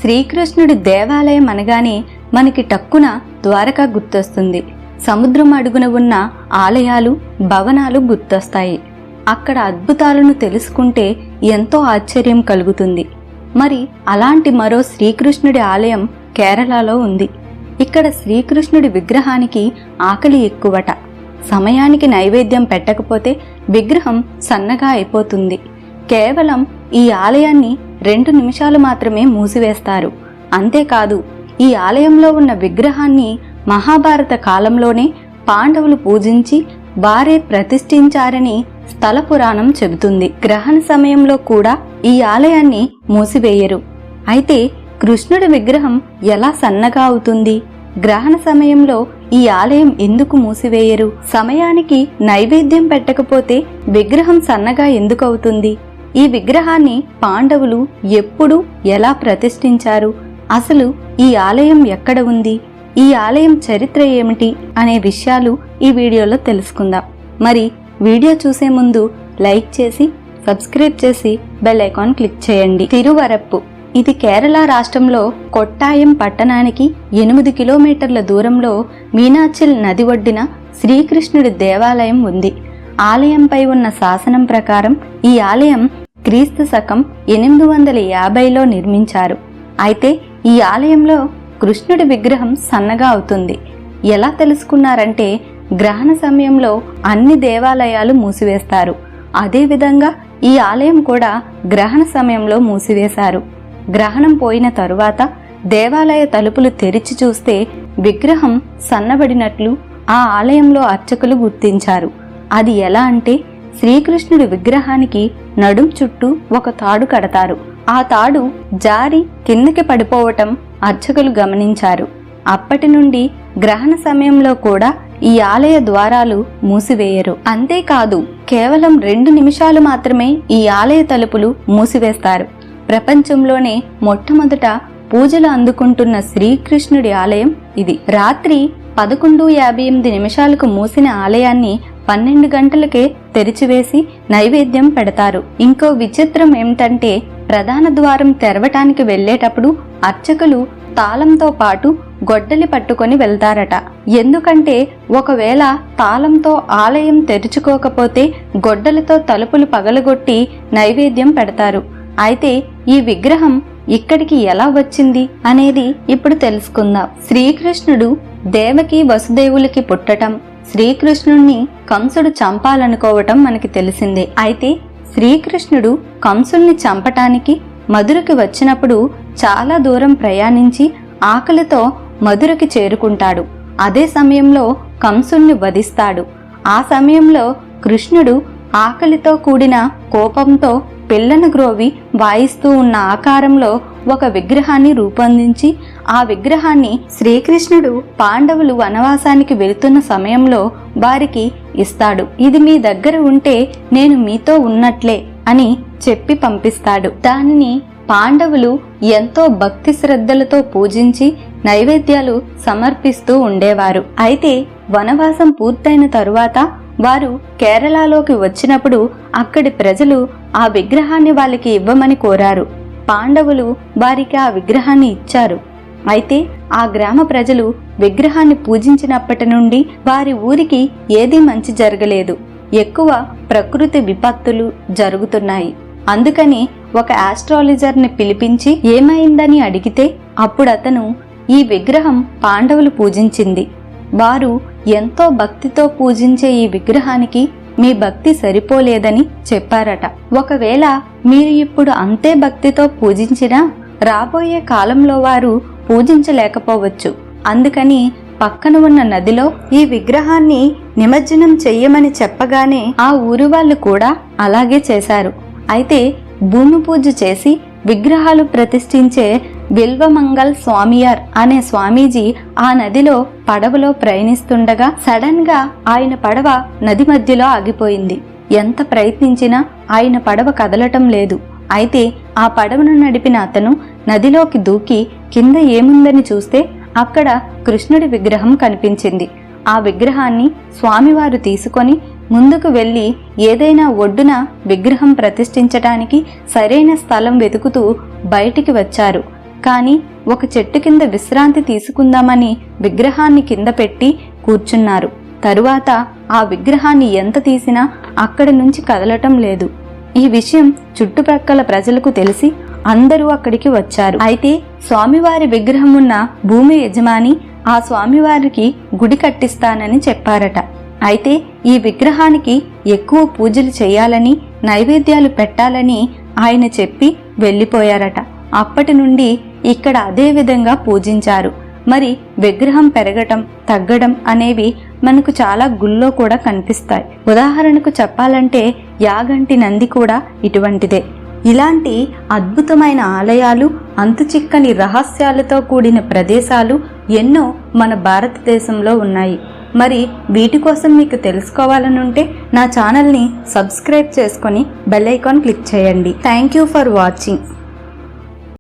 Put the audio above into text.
శ్రీకృష్ణుడి దేవాలయం అనగానే మనకి టక్కున ద్వారకా గుర్తొస్తుంది. సముద్రం అడుగున ఉన్న ఆలయాలు, భవనాలు గుర్తొస్తాయి. అక్కడ అద్భుతాలను తెలుసుకుంటే ఎంతో ఆశ్చర్యం కలుగుతుంది. మరి అలాంటి మరో శ్రీకృష్ణుడి ఆలయం కేరళలో ఉంది. ఇక్కడ శ్రీకృష్ణుడి విగ్రహానికి ఆకలి ఎక్కువట. సమయానికి నైవేద్యం పెట్టకపోతే విగ్రహం సన్నగా అయిపోతుంది. కేవలం ఈ ఆలయాన్ని 2 నిమిషాలు మాత్రమే మూసివేస్తారు. అంతేకాదు, ఈ ఆలయంలో ఉన్న విగ్రహాన్ని మహాభారత కాలంలోనే పాండవులు పూజించి వారే ప్రతిష్ఠించారని స్థల పురాణం చెబుతుంది. గ్రహణ సమయంలో కూడా ఈ ఆలయాన్ని మూసివేయరు. అయితే కృష్ణుడి విగ్రహం ఎలా సన్నగా అవుతుంది? గ్రహణ సమయంలో ఈ ఆలయం ఎందుకు మూసివేయరు? సమయానికి నైవేద్యం పెట్టకపోతే విగ్రహం సన్నగా ఎందుకు అవుతుంది? ఈ విగ్రహాన్ని పాండవులు ఎప్పుడు, ఎలా ప్రతిష్ఠించారు? అసలు ఈ ఆలయం ఎక్కడ ఉంది? ఈ ఆలయం చరిత్ర ఏమిటి అనే విషయాలు ఈ వీడియోలో తెలుసుకుందాం. మరి వీడియో చూసే ముందు లైక్ చేసి, సబ్స్క్రైబ్ చేసి బెల్ ఐకాన్ క్లిక్ చేయండి. తిరువరప్పు ఇది కేరళ రాష్ట్రంలో కొట్టాయం పట్టణానికి 8 కిలోమీటర్ల దూరంలో మీనాచిల్ నది ఒడ్డున శ్రీకృష్ణుడి దేవాలయం ఉంది. ఆలయంపై ఉన్న శాసనం ప్రకారం ఈ ఆలయం క్రీస్తు శకం 850లో నిర్మించారు. అయితే ఈ ఆలయంలో కృష్ణుడి విగ్రహం సన్నగా అవుతుంది. ఎలా తెలుసుకున్నారంటే, గ్రహణ సమయంలో అన్ని దేవాలయాలు మూసివేస్తారు. అదేవిధంగా ఈ ఆలయం కూడా గ్రహణ సమయంలో మూసివేశారు. గ్రహణం పోయిన తరువాత దేవాలయ తలుపులు తెరిచి చూస్తే విగ్రహం సన్నబడినట్లు ఆ ఆలయంలో అర్చకులు గుర్తించారు. అది ఎలా అంటే, శ్రీకృష్ణుడి విగ్రహానికి నడుం చుట్టూ ఒక తాడు కడతారు. ఆ తాడు జారి కిందకి పడిపోవటం అర్చకులు గమనించారు. అప్పటి నుండి గ్రహణ సమయంలో కూడా ఈ ఆలయ ద్వారాలు మూసివేయరు. అంతేకాదు, కేవలం 2 నిమిషాలు మాత్రమే ఈ ఆలయ తలుపులు మూసివేస్తారు. ప్రపంచంలోనే మొట్టమొదట పూజలు అందుకుంటున్న శ్రీకృష్ణుడి ఆలయం ఇది. రాత్రి 11:58 మూసిన ఆలయాన్ని 12 గంటలకే తెరిచివేసి నైవేద్యం పెడతారు. ఇంకో విచిత్రం ఏమిటంటే, ప్రధాన ద్వారం తెరవటానికి వెళ్లేటప్పుడు అర్చకులు తాళంతో పాటు గొడ్డలి పట్టుకొని వెళ్తారట. ఎందుకంటే ఒకవేళ తాళంతో ఆలయం తెరుచుకోకపోతే గొడ్డలితో తలుపులు పగలగొట్టి నైవేద్యం పెడతారు. అయితే ఈ విగ్రహం ఇక్కడికి ఎలా వచ్చింది అనేది ఇప్పుడు తెలుసుకుందాం. శ్రీకృష్ణుడు దేవకి వసుదేవులకి పుట్టటం, శ్రీకృష్ణుణ్ణి కంసుడు చంపాలనుకోవటం మనకి తెలిసిందే. అయితే శ్రీకృష్ణుడు కంసుణ్ణి చంపటానికి మధురకి వచ్చినప్పుడు చాలా దూరం ప్రయాణించి ఆకలితో మధురకి చేరుకుంటాడు. అదే సమయంలో కంసుణ్ణి వధిస్తాడు. ఆ సమయంలో కృష్ణుడు ఆకలితో కూడిన కోపంతో పిల్లను గ్రోవి వాయిస్తూ ఉన్న ఆకారంలో ఒక విగ్రహాన్ని రూపొందించి ఆ విగ్రహాన్ని శ్రీకృష్ణుడు పాండవులు వనవాసానికి వెళుతున్న సమయంలో వారికి ఇస్తాడు. ఇది మీ దగ్గర ఉంటే నేను మీతో ఉన్నట్లే అని చెప్పి పంపిస్తాడు. దానిని పాండవులు ఎంతో భక్తి శ్రద్ధలతో పూజించి నైవేద్యాలు సమర్పిస్తూ ఉండేవారు. అయితే వనవాసం పూర్తయిన తరువాత వారు కేరళలోకి వచ్చినప్పుడు అక్కడి ప్రజలు ఆ విగ్రహాన్ని వాళ్ళకి ఇవ్వమని కోరారు. పాండవులు వారికి ఆ విగ్రహాన్ని ఇచ్చారు. అయితే ఆ గ్రామ ప్రజలు విగ్రహాన్ని పూజించినప్పటి నుండి వారి ఊరికి ఏదీ మంచి జరగలేదు. ఎక్కువ ప్రకృతి విపత్తులు జరుగుతున్నాయి. అందుకని ఒక ఆస్ట్రాలజర్ని పిలిపించి ఏమైందని అడిగితే అప్పుడు అతను ఈ విగ్రహం పాండవులు పూజించింది, వారు ఎంతో భక్తితో పూజించే ఈ విగ్రహానికి మీ భక్తి సరిపోలేదని చెప్పారట. ఒకవేళ మీరు ఇప్పుడు అంతే భక్తితో పూజించినా రాబోయే కాలంలో వారు పూజించలేకపోవచ్చు. అందుకని పక్కన ఉన్న నదిలో ఈ విగ్రహాన్ని నిమజ్జనం చెయ్యమని చెప్పగానే ఆ ఊరు వాళ్ళు కూడా అలాగే చేశారు. అయితే భూమి పూజ చేసి విగ్రహాలు ప్రతిష్ఠించే బిల్వమంగల్ స్వామియార్ అనే స్వామీజీ ఆ నదిలో పడవలో ప్రయాణిస్తుండగా సడన్ గా ఆయన పడవ నది మధ్యలో ఆగిపోయింది. ఎంత ప్రయత్నించినా ఆయన పడవ కదలటం లేదు. అయితే ఆ పడవను నడిపిన అతను నదిలోకి దూకి కింద ఏముందని చూస్తే అక్కడ కృష్ణుడి విగ్రహం కనిపించింది. ఆ విగ్రహాన్ని స్వామివారు తీసుకొని ముందుకు వెళ్ళి ఏదైనా ఒడ్డున విగ్రహం ప్రతిష్ఠించటానికి సరైన స్థలం వెతుకుతూ బయటికి వచ్చారు. కానీ ఒక చెట్టు కింద విశ్రాంతి తీసుకుందామని విగ్రహాన్ని కింద పెట్టి కూర్చున్నారు. తరువాత ఆ విగ్రహాన్ని ఎంత తీసినా అక్కడి నుంచి కదలటం లేదు. ఈ విషయం చుట్టుప్రక్కల ప్రజలకు తెలిసి అందరూ అక్కడికి వచ్చారు. అయితే స్వామివారి విగ్రహం ఉన్న భూమి యజమాని ఆ స్వామివారికి గుడి కట్టిస్తానని చెప్పారట. అయితే ఈ విగ్రహానికి ఎక్కువ పూజలు చేయాలని, నైవేద్యాలు పెట్టాలని ఆయన చెప్పి వెళ్ళిపోయారట. అప్పటి నుండి ఇక్కడ అదే విధంగా పూజించారు. మరి విగ్రహం పెరగటం, తగ్గడం అనేవి మనకు చాలా గుళ్ళో కూడా కనిపిస్తాయి. ఉదాహరణకు చెప్పాలంటే యాగంటి నంది కూడా ఇటువంటిదే. ఇలాంటి అద్భుతమైన ఆలయాలు, అంతుచిక్కని రహస్యాలతో కూడిన ప్రదేశాలు ఎన్నో మన భారతదేశంలో ఉన్నాయి. మరి వీటి కోసం మీకు తెలుసుకోవాలనుంటే నా ఛానల్ని సబ్స్క్రైబ్ చేసుకొని బెల్ ఐకాన్ క్లిక్ చేయండి. Thank you for watching.